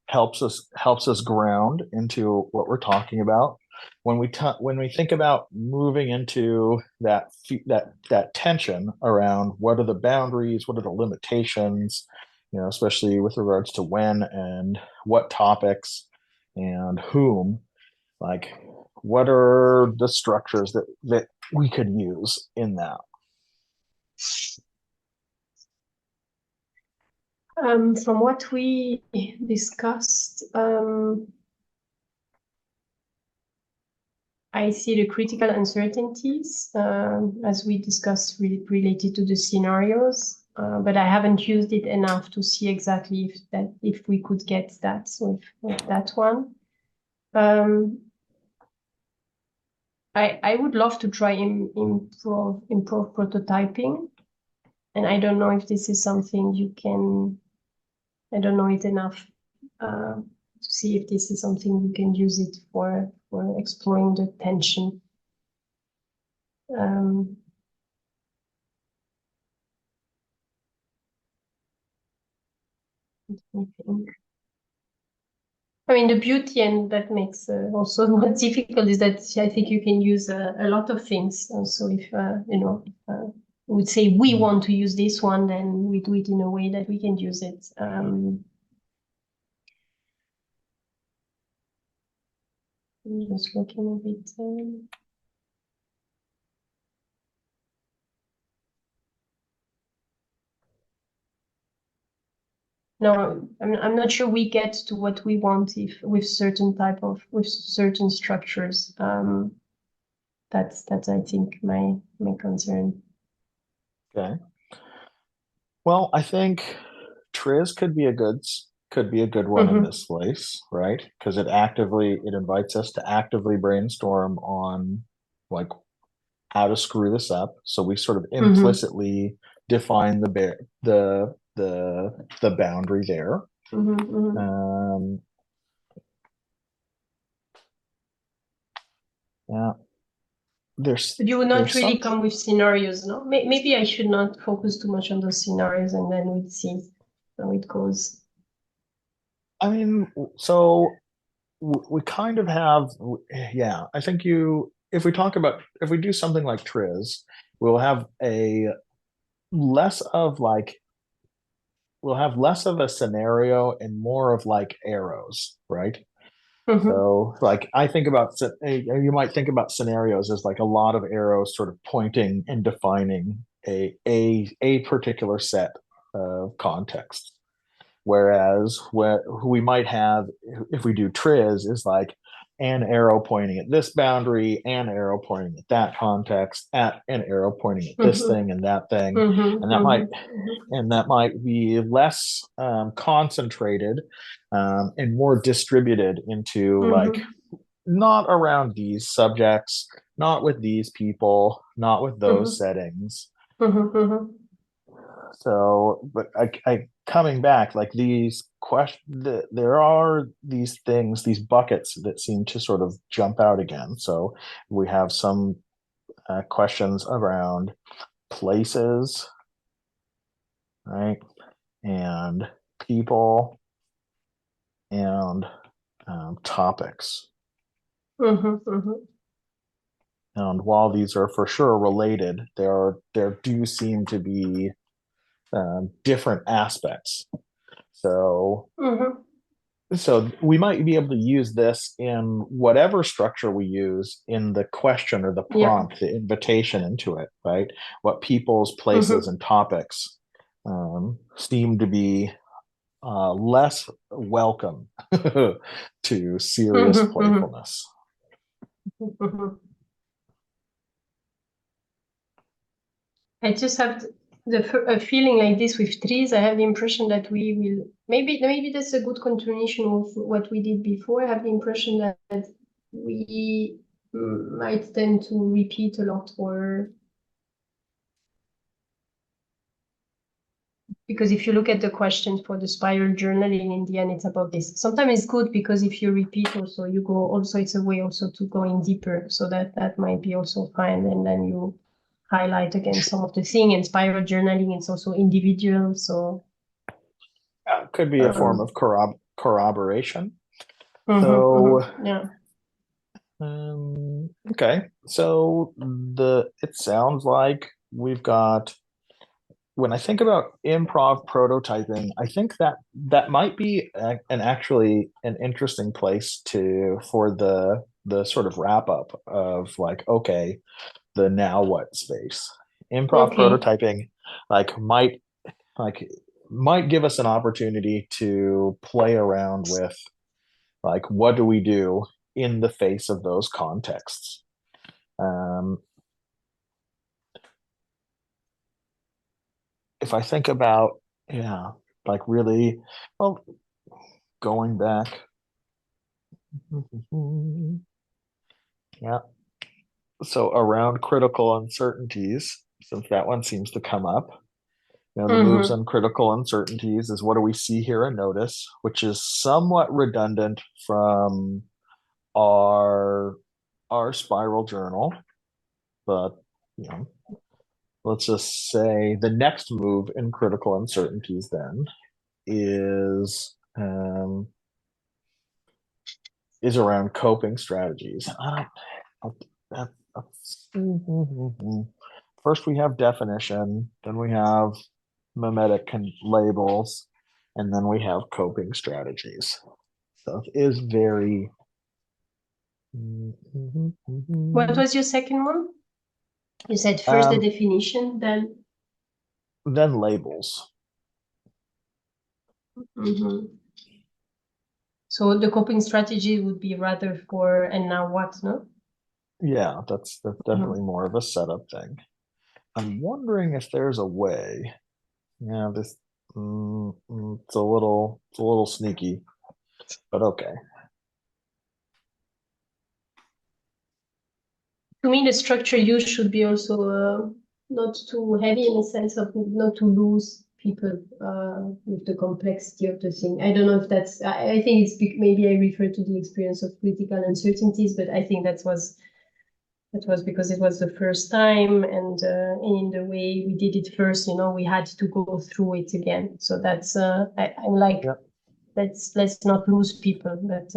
Speaker 1: helps us ground into what we're talking about. When we think about moving into that tension around what are the boundaries, what are the limitations, you know, especially with regards to when and what topics and whom, like what are the structures that we could use in that.
Speaker 2: From what we discussed, I see the critical uncertainties, as we discussed, related to the scenarios, but I haven't used it enough to see exactly if we could get that. So with that one, um, I would love to try improve prototyping, and I don't know if this is something you can. I don't know it enough to see if this is something you can use it for exploring the tension. Um, I think. I mean, the beauty, and that makes also more difficult, is that I think you can use a lot of things. So if we would say we
Speaker 1: Mm.
Speaker 2: want to use this one, then we do it in a way that we can use it. I'm just looking a bit. No, I'm not sure we get to what we want if with certain structures. That's I think my concern.
Speaker 1: Okay. Well, I think Triz could be a good one in
Speaker 2: Mm-hmm.
Speaker 1: this place, right? Because it invites us to actively brainstorm on like how to screw this up. So we sort of
Speaker 2: Mm-hmm.
Speaker 1: implicitly define the boundary there.
Speaker 2: Mm-hmm. Mm-hmm.
Speaker 1: Um, yeah,
Speaker 2: But you would not
Speaker 1: there's
Speaker 2: really
Speaker 1: some.
Speaker 2: come with scenarios, no? Maybe I should not focus too much on those scenarios, and then we'd see how it goes.
Speaker 1: I mean, so we kind of have, yeah. I think you if we do something like Triz, we'll have a less of like we'll have less of a scenario and more of like arrows, right?
Speaker 2: Mm-hmm.
Speaker 1: So, like, I think about you might think about scenarios as like a lot of arrows sort of pointing and defining a particular set of context. Whereas what we might have if we do Triz is like an arrow pointing at this boundary, an arrow pointing at that context, at an arrow pointing at this
Speaker 2: Mm-hmm.
Speaker 1: thing and that thing,
Speaker 2: Mm-hmm.
Speaker 1: and
Speaker 2: Mm-hmm.
Speaker 1: that might be less concentrated and more distributed into like
Speaker 2: Mm-hmm.
Speaker 1: not around these subjects, not with these people, not with those
Speaker 2: Mm-hmm.
Speaker 1: settings.
Speaker 2: Mm-hmm. Mm-hmm.
Speaker 1: So, but I coming back, like these there are these things, these buckets that seem to sort of jump out again. So we have some questions around places, right, and people and topics.
Speaker 2: Mm-hmm. Mm-hmm.
Speaker 1: And while these are for sure related, there do seem to be different aspects. So
Speaker 2: Mm-hmm.
Speaker 1: so we might be able to use this in whatever structure we use in the question or the
Speaker 2: Yeah.
Speaker 1: prompt, the invitation into it, right? What people's places
Speaker 2: Mm-hmm.
Speaker 1: and topics seem to be less welcome to serious
Speaker 2: Mm-hmm. Mm-hmm.
Speaker 1: playfulness.
Speaker 2: Mm-hmm. I just have a feeling like this with trees. I have the impression that we will maybe that's a good continuation of what we did before. I have the impression that we might tend to repeat a lot, or because if you look at the questions for the spiral journaling, in the end, it's about this. Sometimes it's good because if you repeat also, you go also, it's a way also to go in deeper. So that might be also fine. And then you highlight again some of the thing. And spiral journaling, it's also individual. So
Speaker 1: Could be a form of corroboration. So,
Speaker 2: yeah.
Speaker 1: okay. So it sounds like we've got when I think about improv prototyping, I think that that might be an actually an interesting place to for the sort of wrap up of like, okay, the now what space. Improv
Speaker 2: Okay.
Speaker 1: prototyping like like might give us an opportunity to play around with like what do we do in the face of those contexts. Um, if I think about yeah, like really well going back yeah. So around critical uncertainties, since that one seems to come up, the moves
Speaker 2: Mm-hmm.
Speaker 1: on critical uncertainties is what do we see here and notice, which is somewhat redundant from our our spiral journal, but you know, let's just say the next move in critical uncertainties then is around coping strategies. That, first, we have definition, then we have mimetic labels, and then we have coping strategies. So it is very.
Speaker 2: What was your second one? You said first the
Speaker 1: Um,
Speaker 2: definition, then.
Speaker 1: then labels.
Speaker 2: Mm-hmm. So the coping strategy would be rather for and now what, no?
Speaker 1: Yeah, that's
Speaker 2: Mm-hmm.
Speaker 1: definitely more of a setup thing. I'm wondering if there's a way. Yeah, this it's a little sneaky, but okay.
Speaker 2: To me, the structure used should be also not too heavy in the sense of not to lose people with the complexity of the thing. I don't know if that's, I think it's maybe I refer to the experience of critical uncertainties, but I think that was because it was the first time and in the way we did it first, we had to go through it again. So that's, I'm like,
Speaker 1: Yep,
Speaker 2: let's not lose people, but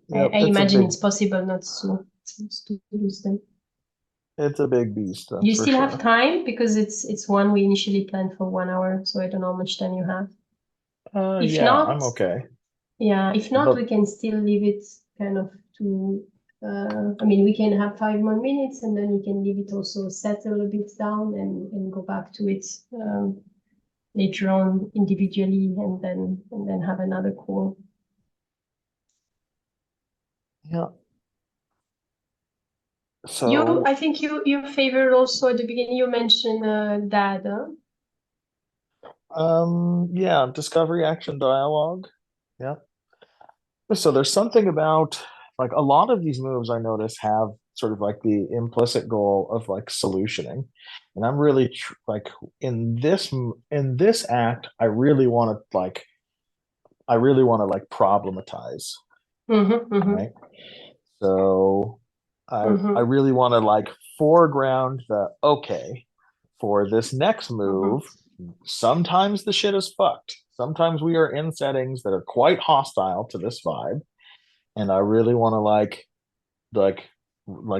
Speaker 1: yep.
Speaker 2: I imagine it's possible not to lose them.
Speaker 1: It's a big beast,
Speaker 2: Do
Speaker 1: that's
Speaker 2: you
Speaker 1: for
Speaker 2: still have
Speaker 1: sure.
Speaker 2: time? Because it's one we initially planned for 1 hour, so I don't know how much time you have. If
Speaker 1: Yeah,
Speaker 2: not,
Speaker 1: I'm okay.
Speaker 2: yeah, if not, we
Speaker 1: But
Speaker 2: can still leave it kind of to, I mean, we can have 5 more minutes and then we can leave it also settle a bit down and go back to it later on individually and then have another call.
Speaker 1: yeah,
Speaker 2: I
Speaker 1: so
Speaker 2: think you favored also at the beginning, you mentioned dad, huh?
Speaker 1: yeah, discovery action dialogue. Yeah. So there's something about like a lot of these moves I notice have sort of like the implicit goal of like solutioning. And I'm really like in this act, I really want to like problematize,
Speaker 2: Mm-hmm, mm-hmm,
Speaker 1: right? So I
Speaker 2: mm-hmm,
Speaker 1: really want to like foreground the okay for this next
Speaker 2: mm-hmm.
Speaker 1: move. Sometimes the shit is fucked. Sometimes we are in settings that are quite hostile to this vibe, and I really want to like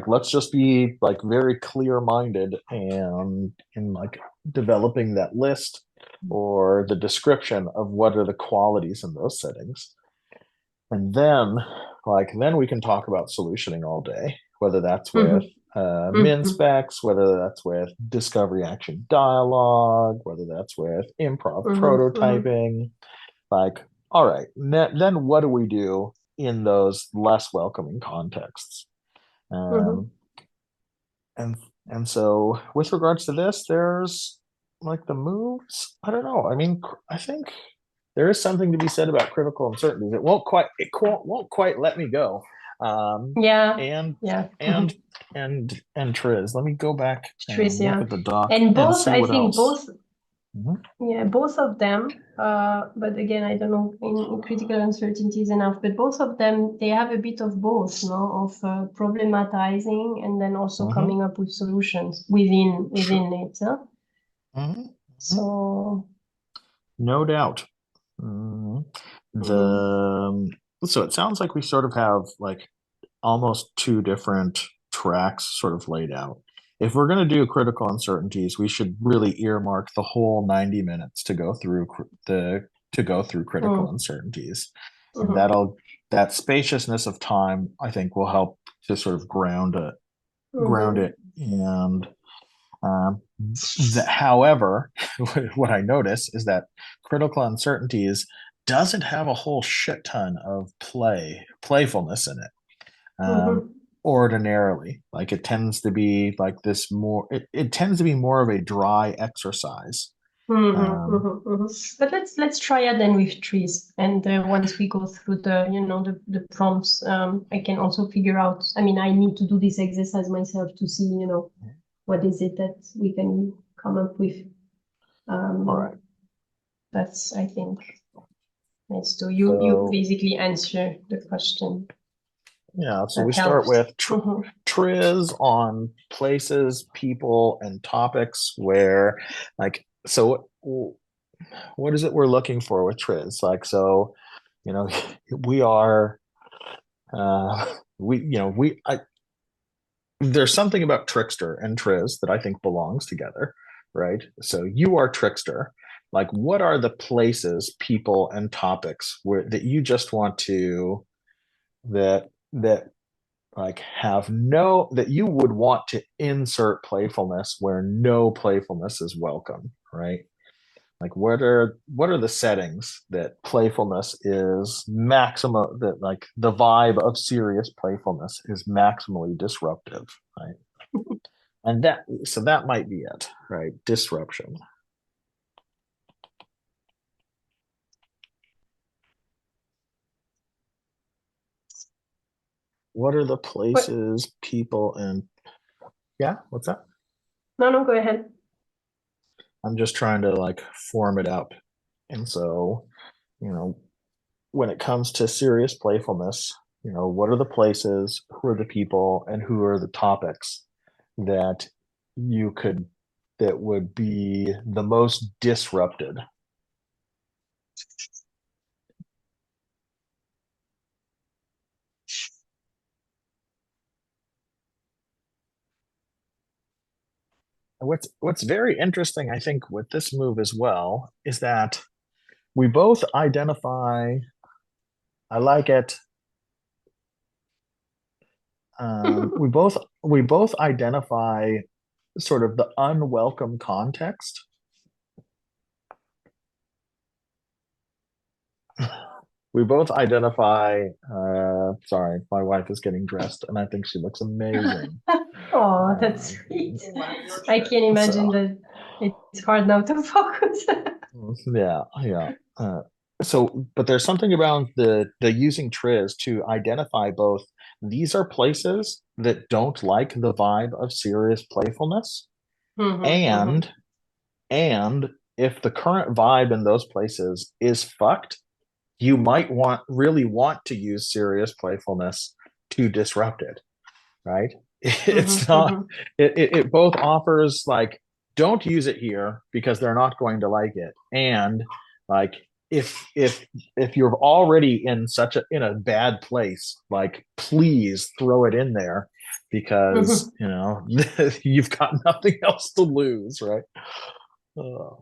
Speaker 1: let's just be like very clear minded and in like developing that list or the description of what are the qualities in those settings. And then, then we can talk about solutioning all day, whether that's with
Speaker 2: Mhm.
Speaker 1: min
Speaker 2: Mhm.
Speaker 1: specs, whether that's with discovery action dialogue, whether that's with improv
Speaker 2: Mhm. Mhm.
Speaker 1: prototyping. Like, all right, then what do we do in those less welcoming contexts?
Speaker 2: Mhm.
Speaker 1: Um, and and so with regards to this, there's like the moves. I don't know. I mean, I think there is something to be said about critical uncertainties. It won't quite let me go.
Speaker 2: Yeah.
Speaker 1: And
Speaker 2: Yeah.
Speaker 1: and and Triz, let me go back and look
Speaker 2: Tricia.
Speaker 1: at the doc
Speaker 2: And
Speaker 1: and
Speaker 2: both,
Speaker 1: see
Speaker 2: I
Speaker 1: what
Speaker 2: think
Speaker 1: else.
Speaker 2: both,
Speaker 1: Mhm.
Speaker 2: yeah, both of them, but again, I don't know in critical uncertainties enough, but both of them, they have a bit of both, no, of problematizing and then also
Speaker 1: Mhm.
Speaker 2: coming up with solutions within it. Huh?
Speaker 1: Mhm. Mhm.
Speaker 2: So,
Speaker 1: No doubt. Mhm. The
Speaker 2: mhm.
Speaker 1: so it sounds like we sort of have like almost two different tracks sort of laid out. If we're going to do critical uncertainties, we should really earmark the whole 90 minutes to go through critical
Speaker 2: Mm,
Speaker 1: uncertainties. And
Speaker 2: mhm,
Speaker 1: that spaciousness of time, I think, will help to sort of ground
Speaker 2: mhm,
Speaker 1: it. And however, what I notice is that critical uncertainties doesn't have a whole shit ton of playfulness in it, um,
Speaker 2: mhm.
Speaker 1: ordinarily. Like it tends to be like this more, it tends to be more of a dry exercise.
Speaker 2: Mhm,
Speaker 1: Um,
Speaker 2: mhm, mhm. But let's try it then with trees. And once we go through the prompts, I can also figure out. I mean, I need to do this exercise myself to see, what is it that we can come up with.
Speaker 1: all
Speaker 2: Um,
Speaker 1: right.
Speaker 2: that's I think nice to you
Speaker 1: So
Speaker 2: basically answer the question.
Speaker 1: yeah, so we
Speaker 2: That
Speaker 1: start
Speaker 2: helps.
Speaker 1: with Triz on places, people, and topics where, like, so what is it we're looking for with Triz? Like, so, you know, we are, there's something about Trickster and Triz that I think belongs together, right? So you are Trickster. Like, what are the places, people, and topics that you just want to that like have no that you would want to insert playfulness where no playfulness is welcome, right? Like what are the settings that playfulness is maximum, that like the vibe of serious playfulness is maximally disruptive, right? And that might be it, right? Disruption. What are the
Speaker 2: What?
Speaker 1: places, people, and yeah, what's that?
Speaker 2: No, no, go ahead.
Speaker 1: I'm just trying to like form it up. And so, you know, when it comes to serious playfulness, what are the places, who are the people, and who are the topics that you could that would be the most disrupted? What's very interesting, I think, with this move as well is that we both identify. I like it. We both identify sort of the unwelcome context. We both identify. Sorry, my wife is getting dressed, and I think she looks amazing.
Speaker 2: Oh, that's
Speaker 1: Um,
Speaker 2: sweet. I can imagine
Speaker 1: so
Speaker 2: that it's hard now to focus.
Speaker 1: yeah, yeah. But there's something about the using Triz to identify both. These are places that don't like the vibe of serious playfulness,
Speaker 2: Mhm,
Speaker 1: and
Speaker 2: mhm,
Speaker 1: and if the current vibe in those places is fucked, you might really want to use serious playfulness to disrupt it, right?
Speaker 2: mhm,
Speaker 1: It's not,
Speaker 2: mhm,
Speaker 1: it both offers like, don't use it here because they're not going to like it. And like, if you're already in a bad place, like please throw it in there because
Speaker 2: mhm.
Speaker 1: you've got nothing else to lose, right? Uh,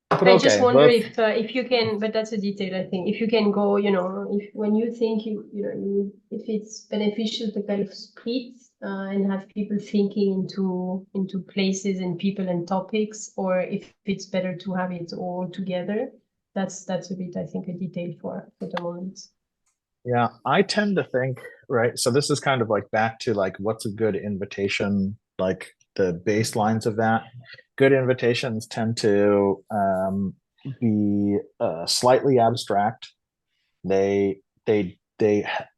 Speaker 1: But
Speaker 2: I just
Speaker 1: okay,
Speaker 2: wonder
Speaker 1: let's.
Speaker 2: if you can, but that's a detail, I think. If you can go, if when you think if it's beneficial to kind of split and have people thinking into places and people and topics, or if it's better to have it all together. That's a bit, I think, a detail for the moment.
Speaker 1: Yeah, I tend to think, right? So this is kind of like back to like what's a good invitation, like the baselines of that. Good invitations tend to be slightly abstract. They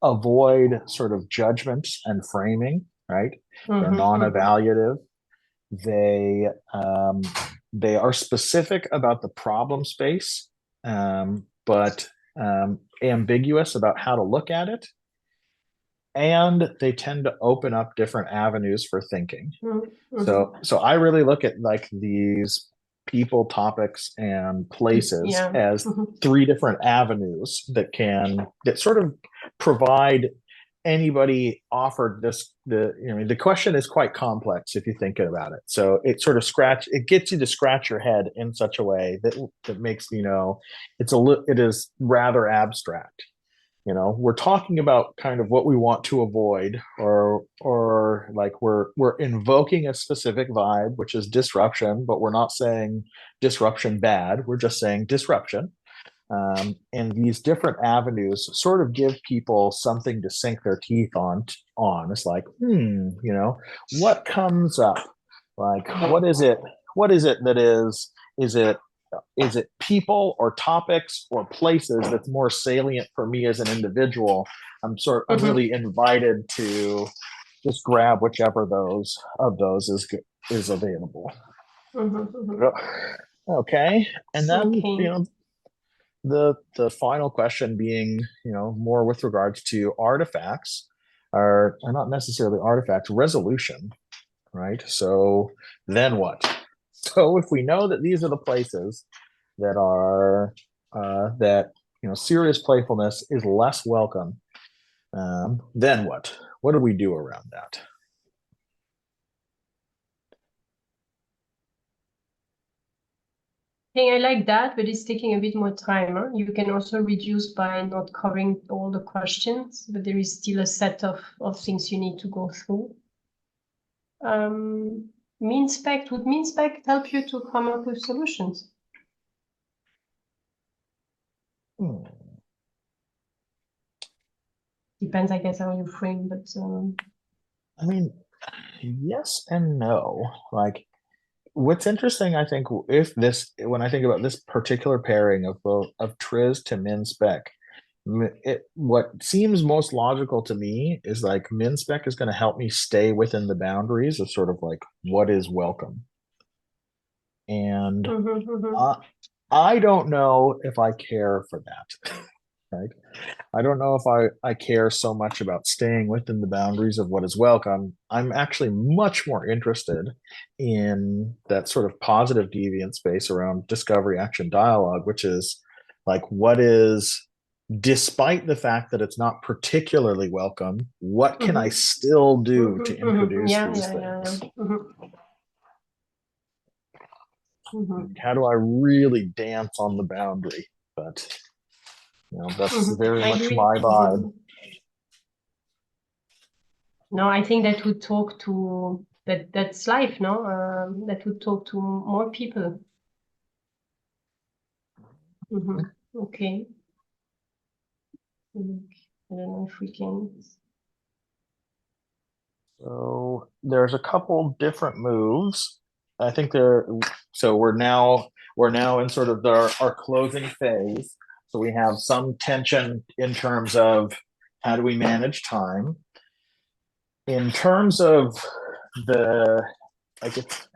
Speaker 1: avoid sort of judgments and framing, right? They're non-evaluative. They um, they are specific about the problem space, but ambiguous about how to look at it, and they tend to open up different avenues for thinking. So I really look at like these people, topics, and places
Speaker 2: Yeah.
Speaker 1: as three different avenues that sort of provide anybody offered this. The question is quite complex if you think about it. So it gets you to scratch your head in such a way that makes it is rather abstract. We're talking about kind of what we want to avoid, or like we're invoking a specific vibe, which is disruption, but we're not saying disruption bad, we're just saying disruption. And these different avenues sort of give people something to sink their teeth on. It's like, what comes up? Like, what is it that is it people or topics or places that's more salient for me as an individual? I'm really invited to just grab whichever those is available. Okay. And then the final question being, more with regards to artifacts, are not necessarily artifacts, resolution, right? So then what? So if we know that these are the places that serious playfulness is less welcome, then what? What do we do around that?
Speaker 2: I like that, but it's taking a bit more time. Huh? You can also reduce by not covering all the questions, but there is still a set of things you need to go through. Would MinSpec help you to come up with solutions? Depends, I guess, how you frame, but
Speaker 1: I mean, yes and no. Like, what's interesting, I think, when I think about this particular pairing of Triz to MinSpec, what seems most logical to me is like MinSpec is going to help me stay within the boundaries of sort of like what is welcome. And I don't know if I care for that. Right? I don't know if I care so much about staying within the boundaries of what is welcome. I'm actually much more interested in that sort of positive deviant space around discovery, action, dialogue, which is like what is, despite the fact that it's not particularly welcome, what can I still do to introduce these things? How do I really dance on the boundary? But that's very much my vibe.
Speaker 2: No, I think that would talk to that's life, no? That would talk to more people. Okay. I don't know if we can.
Speaker 1: So there's a couple different moves. I think we're now in sort of our closing phase. So we have some tension in terms of how do we manage time. In terms of the like it's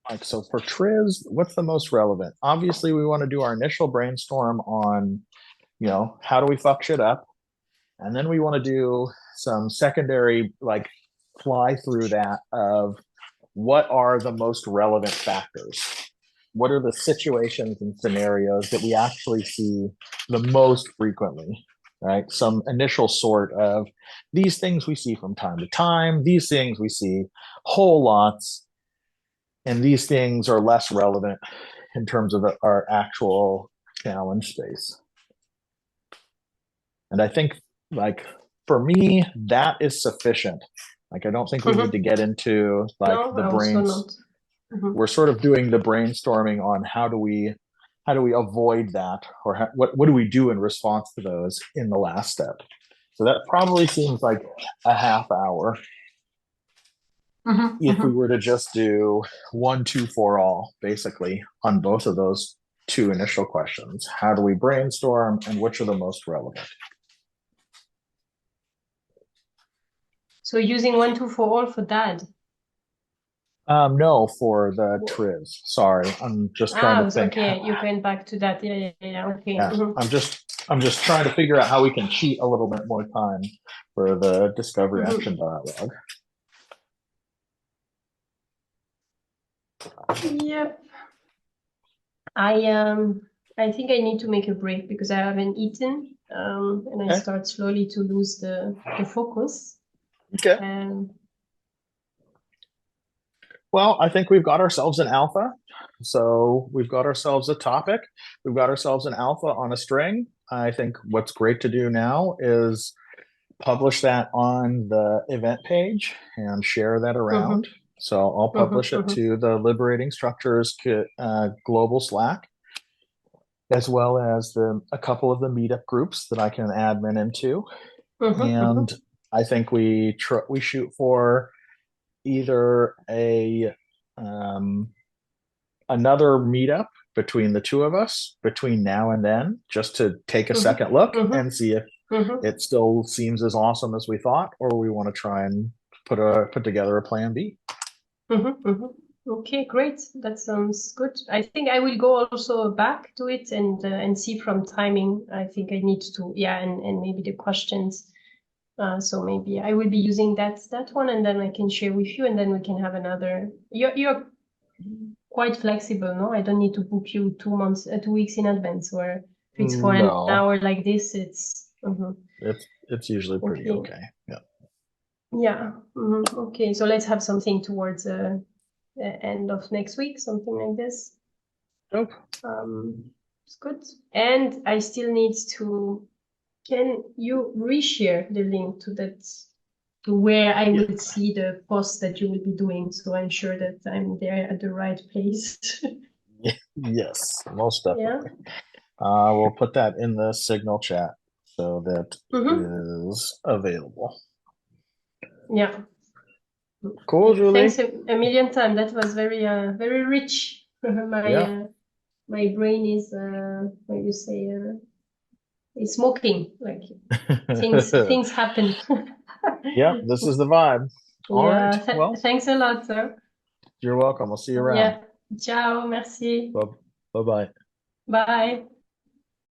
Speaker 1: like so for Triz, what's the most relevant? Obviously, we want to do our initial brainstorm on, how do we fuck shit up? And then we want to do some secondary, like fly through that of what are the most relevant factors? What are the situations and scenarios that we actually see the most frequently? Right? Some initial sort of these things we see from time to time, these things we see whole lots. And these things are less relevant in terms of our actual challenge space. And I think, like, for me, that is sufficient. Like, I don't think we need to
Speaker 2: Mm-hmm.
Speaker 1: get into like
Speaker 2: No,
Speaker 1: the
Speaker 2: also
Speaker 1: brains.
Speaker 2: not. Mm-hmm.
Speaker 1: We're sort of doing the brainstorming on how do we avoid that, or what do we do in response to those in the last step. So that probably seems like a half hour
Speaker 2: Mm-hmm.
Speaker 1: if we
Speaker 2: Mm-hmm.
Speaker 1: were to just do 1, 2, 4 all, basically, on both of those two initial questions. How do we brainstorm, and which are the most relevant?
Speaker 2: So using 1, 2, 4 all for dad.
Speaker 1: No, for the triz. Sorry, I'm just trying to think.
Speaker 2: Okay, you went back to that. Yeah. Okay.
Speaker 1: Yeah,
Speaker 2: Mm-hmm.
Speaker 1: I'm just trying to figure out how we can cheat a little bit more time for the discovery
Speaker 2: Mm-hmm.
Speaker 1: action dialogue.
Speaker 2: Yep. I think I need to make a break because I haven't eaten, and I
Speaker 1: Okay.
Speaker 2: start slowly to lose the focus.
Speaker 1: Okay.
Speaker 2: Um,
Speaker 1: Well, I think we've got ourselves an alpha. So we've got ourselves a topic. We've got ourselves an alpha on a string. I think what's great to do now is publish that on the event page and share that around.
Speaker 2: mm-hmm,
Speaker 1: So I'll publish
Speaker 2: mm-hmm,
Speaker 1: it
Speaker 2: mm-hmm,
Speaker 1: to the Liberating Structures global Slack, as well as a couple of the meetup groups that I can admin into.
Speaker 2: mm-hmm,
Speaker 1: And I think we shoot for either a another meetup between the two of us between now and then, just to take a
Speaker 2: mm-hmm,
Speaker 1: second look
Speaker 2: mm-hmm,
Speaker 1: and see if
Speaker 2: mm-hmm,
Speaker 1: it still seems as awesome as we thought, or we want to try and put together a plan B.
Speaker 2: mm-hmm, mm-hmm. Okay, great. That sounds good. I think I will go also back to it and see from timing. I think I need to, yeah, and maybe the questions. So maybe I will be using that one, and then I can share with you, and then we can have another. You're quite flexible, no? I don't need to book you 2 months, 2 weeks in advance. Or if it's for an
Speaker 1: No,
Speaker 2: hour like this, it's
Speaker 1: it's usually pretty
Speaker 2: okay.
Speaker 1: okay. Yeah.
Speaker 2: Yeah. Okay. So let's have something towards end of next week, something like this.
Speaker 1: Nope.
Speaker 2: It's good. And I still need to. Can you reshare the link to that? To where I
Speaker 1: Yeah.
Speaker 2: will see the post that you will be doing, so I'm sure that I'm there at the right place.
Speaker 1: Yes, most
Speaker 2: Yeah.
Speaker 1: definitely. We'll put that in the signal chat so that
Speaker 2: Mm-hmm.
Speaker 1: it is available.
Speaker 2: Yeah.
Speaker 1: Cool,
Speaker 2: Okay.
Speaker 1: Julie.
Speaker 2: Thanks a million times. That was very rich. My
Speaker 1: Yeah.
Speaker 2: my brain is what you say is smoking. Like things happen.
Speaker 1: Yeah, this is the vibe. All right.
Speaker 2: Yeah.
Speaker 1: Well,
Speaker 2: Thanks a lot, sir.
Speaker 1: you're welcome. I'll see you around.
Speaker 2: Yeah. Ciao. Merci.
Speaker 1: Bye bye.
Speaker 2: Bye.